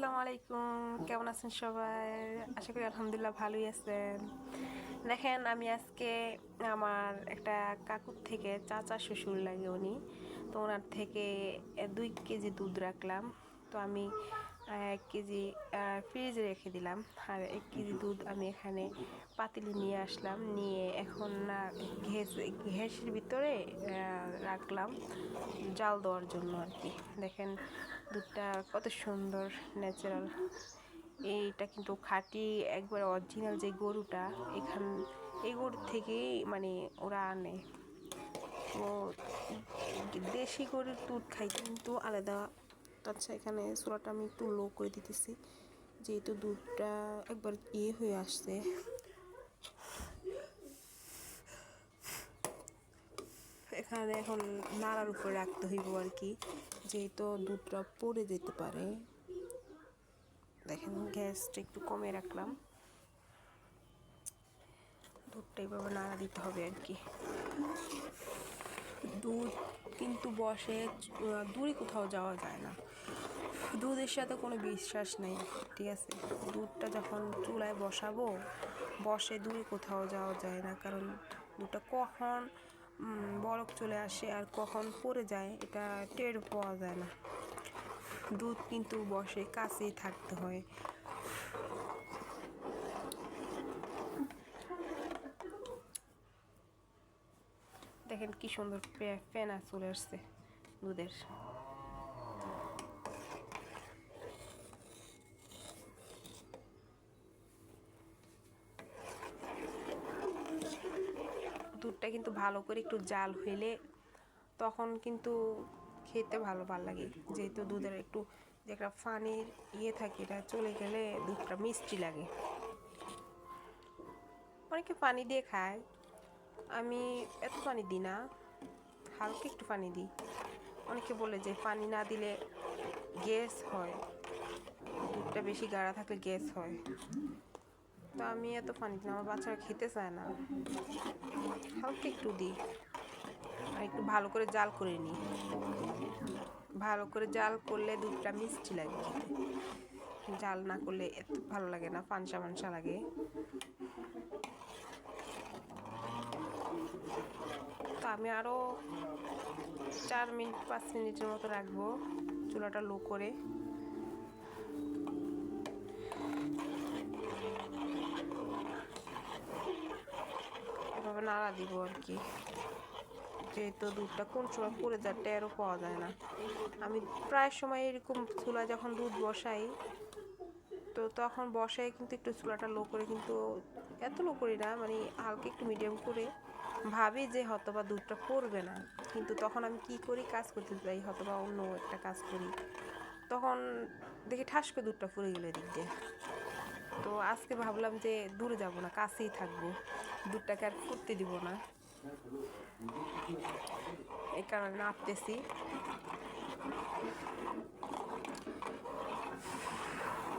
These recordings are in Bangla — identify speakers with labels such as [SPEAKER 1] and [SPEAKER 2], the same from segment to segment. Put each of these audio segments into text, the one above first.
[SPEAKER 1] আসসালামু আলাইকুম, কেমন আছেন সবাই? আশা করি আলহামদুলিল্লাহ ভালোই আছেন। দেখেন, আমি আজকে আমার একটা কাকুর থেকে, চাচা শ্বশুর লাগে উনি, তো ওনার থেকে 2 কেজি দুধ রাখলাম। তো আমি 1 কেজি ফ্রিজে রেখে দিলাম, আর 1 কেজি দুধ আমি এখানে পাতিলে নিয়ে আসলাম, নিয়ে এখন ঘ্যাসের ভিতরে রাখলাম জাল দেওয়ার জন্য আর কি। দেখেন দুধটা কত সুন্দর, ন্যাচারাল। এইটা কিন্তু খাঁটি, একবার অরিজিনাল যে গরুটা, এই গরুর থেকেই মানে ওরা আনে। তো দেশি গরুর দুধ খাই কিন্তু আলাদা। আচ্ছা, এখানে চুলাটা আমি একটু লো করে দিতেছি, যেহেতু দুধটা একবার হয়ে আসছে। এখানে এখন নাড়ার উপরে রাখতে হইব আর কি, যেহেতু দুধটা পড়ে যেতে পারে। দেখেন, গ্যাসটা একটু কমে রাখলাম, দুধটা এইভাবে নাড়া দিতে হবে আর কি। দুধ কিন্তু বসে দূরে কোথাও যাওয়া যায় না, দুধের সাথে কোনো বিশ্বাস নেই, ঠিক আছে? দুধটা যখন চুলায় বসাবো, বসে দূরে কোথাও যাওয়া যায় না, কারণ দুধটা কখন বরফ চলে আসে আর কখন পড়ে যায় এটা টের পাওয়া যায় না। দুধ কিন্তু বসে কাছেই থাকতে হয়। দেখেন কি সুন্দর ফেনা চলে আসছে দুধের। দুধটা কিন্তু ভালো করে একটু জাল হইলে তখন কিন্তু খেতে ভালো লাগে, যেহেতু দুধের একটু যে একটা পানির থাকে, এটা চলে গেলে দুধটা মিষ্টি লাগে। অনেকে পানি দিয়ে খায়, আমি এত পানি দিই না, হালকা একটু পানি দিই। অনেকে বলে যে পানি না দিলে গ্যাস হয়, দুধটা বেশি গাঢ়া থাকলে গ্যাস হয়। তো আমি এত পানি দিই না, আমার বাচ্চারা খেতে চায় না, হালকা একটু দিই। আর একটু ভালো করে জাল করে নিই, ভালো করে জাল করলে দুধটা মিষ্টি লাগে খেতে। জাল না করলে এত ভালো লাগে না, পানসা পানসা লাগে। তো আমি আরও 4 মিনিট 5 মিনিটের মতো রাখবো, চুলাটা লো করে। এভাবে নাড়া দিব আর কি, যেহেতু দুধটা কোন সময় পড়ে যায় টেরও পাওয়া যায় না। আমি প্রায় সময় এরকম চুলা যখন দুধ বসাই, তো তখন বসাই কিন্তু একটু চুলাটা লো করে, কিন্তু এত লো করি না, মানে হালকা একটু মিডিয়াম করে, ভাবি যে হয়তোবা দুধটা পড়বে না, কিন্তু তখন আমি কি করি, কাজ করতে যাই, হয়তোবা অন্য একটা কাজ করি, তখন দেখি ঠাস করে দুধটা পড়ে গেলে দিক দিয়ে। তো আজকে ভাবলাম যে দূরে যাব না, কাছেই থাকবো, দুধটাকে আর ফুটতে দিব না, এই কারণে নাড়তেছি।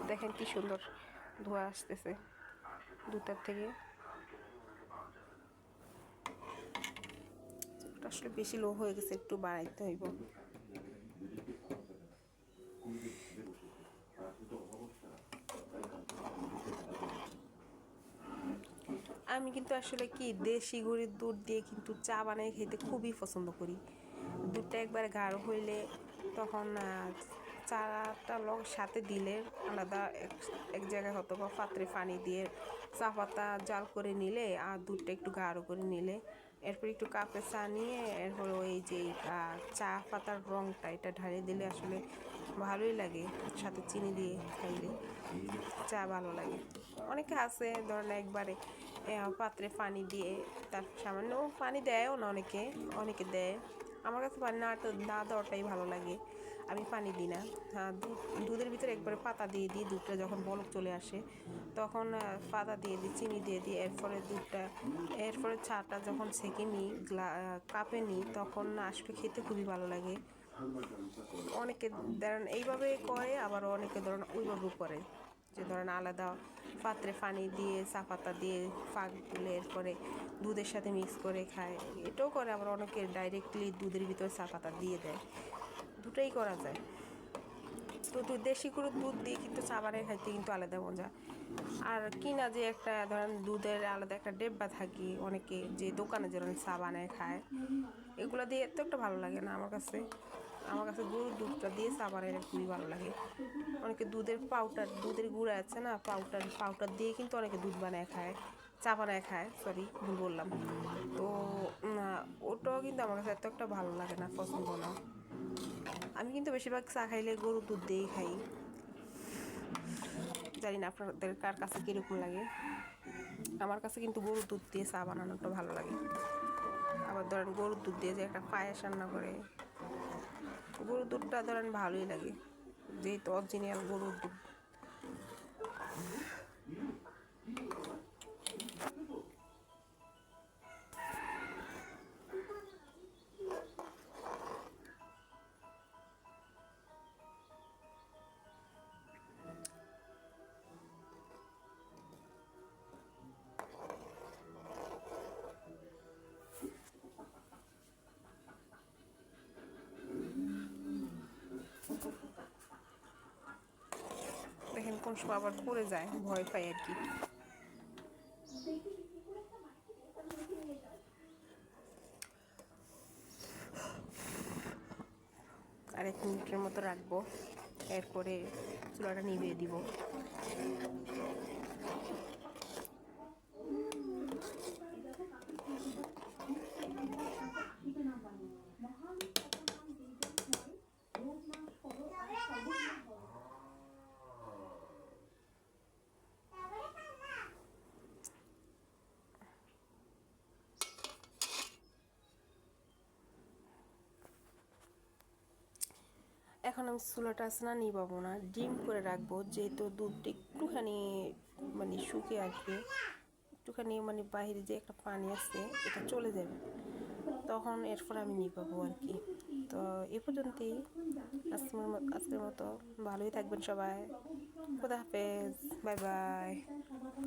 [SPEAKER 1] দেখেন কি সুন্দর ধোঁয়া আসতেছে দুধটার থেকে। আসলে বেশি লো হয়ে গেছে, একটু বাড়াইতে হইব। আমি কিন্তু আসলে কি, দেশি গরুর দুধ দিয়ে কিন্তু চা বানিয়ে খেতে খুবই পছন্দ করি। দুধটা একবার গাঢ় হইলে তখন চাটা সাথে দিলে আলাদা এক জায়গায় হতো বা পাত্রে পানি দিয়ে চা পাতা জাল করে নিলে, আর দুধটা একটু গাঢ় করে নিলে, এরপর একটু কাপে চা নিয়ে এরপর ওই যে চা পাতার রঙটা এটা ঢালিয়ে দিলে আসলে ভালোই লাগে, সাথে চিনি দিয়ে খাইলে চা ভালো লাগে। অনেকে আছে ধরেন একবারে পাত্রে পানি দিয়ে, তার সামান্য পানি দেয়ও না, অনেকে দেয়। আমার কাছে পানি না দেওয়াটাই ভালো লাগে, আমি পানি দিই না। দুধের ভিতরে একবারে পাতা দিয়ে দিই, দুধটা যখন বলক চলে আসে তখন পাতা দিয়ে দিই, চিনি দিয়ে দিই, এরপরে চাটা যখন ছেঁকে নিই, কাপে নিই, তখন আসলে খেতে খুবই ভালো লাগে। অনেকে ধরেন এইভাবে করে, আবার অনেকে ধরেন ওইভাবেও করে, যে ধরেন আলাদা পাত্রে পানি দিয়ে চা পাতা দিয়ে ফাঁক তুলে এরপরে দুধের সাথে মিক্স করে খায়, এটাও করে। আবার অনেকে ডাইরেক্টলি দুধের ভিতরে চা পাতা দিয়ে দেয়, দুটোই করা যায়। তো দেশি গরুর দুধ দিয়ে কিন্তু চা বানিয়ে খাইতে কিন্তু আলাদা মজা। আর কিনা যে একটা ধরেন দুধের আলাদা একটা ডেব্বা থাকে, অনেকে যে দোকানে যেরকম চা বানায় খায়, এগুলো দিয়ে এত একটা ভালো লাগে না আমার কাছে। আমার কাছে গরুর দুধটা দিয়ে চা বানাইলে খুবই ভালো লাগে। অনেকে দুধের পাউডার, দুধের গুঁড়া আছে না, পাউডার দিয়ে কিন্তু অনেকে দুধ বানায় খায়, চা বানায় খায়, সরি ভুল বললাম। তো ওটাও কিন্তু আমার কাছে এত একটা ভালো লাগে না, পছন্দ না। আমি কিন্তু বেশিরভাগ চা খাইলে গরুর দুধ দিয়েই খাই। জানি না আপনাদের কার কাছে কীরকম লাগে। আমার কাছে কিন্তু গরুর দুধ দিয়ে চা বানানোটা ভালো লাগে। আবার ধরেন গরুর দুধ দিয়ে যে একটা পায়েস রান্না করে, গরুর দুধটা ধরেন ভালোই লাগে, যেহেতু অরিজিনাল গরুর দুধ। দেখেন কোন সময় আবার পড়ে যায়, ভয় পাই আর কি। আর 1 মিনিটের মতো রাখবো, এরপরে চুলাটা নিভিয়ে দিব। এখন আমি চুলাটা আছে না নিবাবো না, ডিম করে রাখবো, যেহেতু দুধটা একটুখানি মানে শুকিয়ে আসবে, একটুখানি মানে বাহিরে যে একটা পানি আছে এটা চলে যাবে, তখন এরপর আমি নিবাবো আর কি। তো এ পর্যন্তই আজকের মতো। ভালোই থাকবেন সবাই। খোদা হাফেজ, বাই বাই।